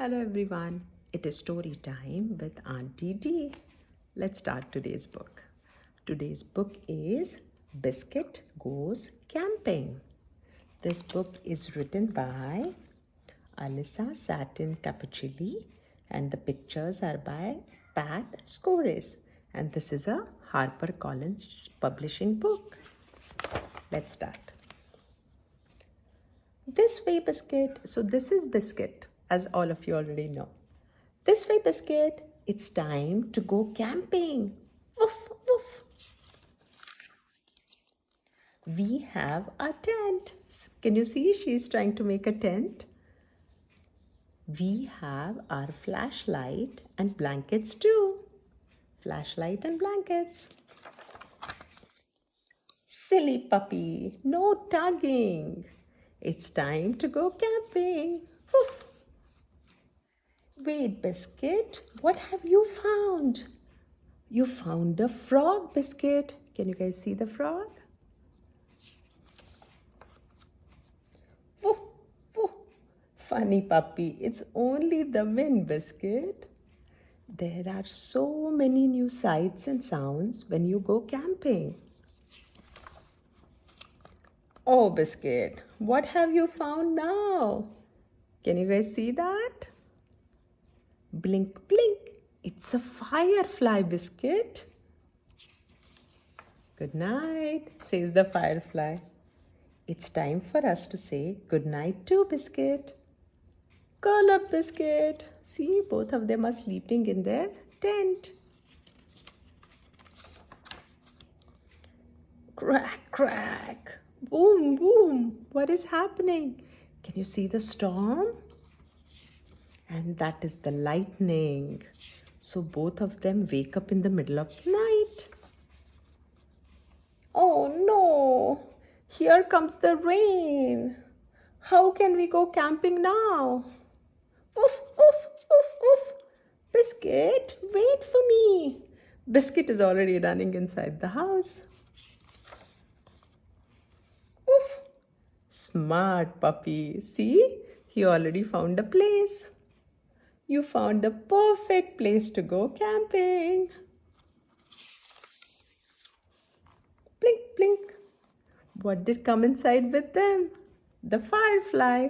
Hello everyone, it is story time with Auntie D. Let's start today's book. Today's book is Biscuit Goes Camping. This book is written by Alyssa Satin Cappuccilli and the pictures are by Pat Scores. And this is a HarperCollins publishing book. Let's start. This way, Biscuit. So this is Biscuit, as all of you already know. This way, Biscuit. It's time to go camping. Woof, woof. We have our tent. Can you see she's trying to make a tent? We have our flashlight and blankets too. Flashlight and blankets. Silly puppy, no tugging. It's time to go camping. Woof. Wait, Biscuit, what have you found? You found a frog, Biscuit. Can you guys see the frog? Woof, woof. Funny puppy, it's only the wind, Biscuit. There are so many new sights and sounds when you go camping. Oh, Biscuit, what have you found now? Can you guys see that? Blink, blink. It's a firefly, Biscuit. Good night, says the firefly. It's time for us to say good night too, Biscuit. Curl up, Biscuit. See, both of them are sleeping in their tent. Crack, crack. Boom, boom. What is happening? Can you see the storm? And that is the lightning. So both of them wake up in the middle of the night. Oh no! Here comes the rain. How can we go camping now? Oof, oof, oof, oof. Biscuit, wait for me. Biscuit is already running inside the house. Oof. Smart puppy. See, he already found a place. You found the perfect place to go camping. Blink, blink. What did come inside with them? The firefly.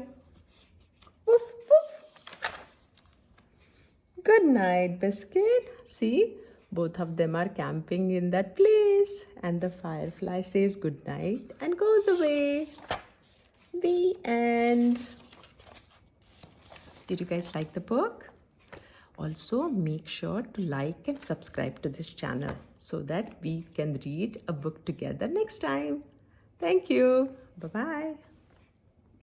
Woof, woof. Good night, Biscuit. See, both of them are camping in that place. And the firefly says good night and goes away. The end. Did you guys like the book? Also, make sure to like and subscribe to this channel so that we can read a book together next time. Thank you. Bye-bye.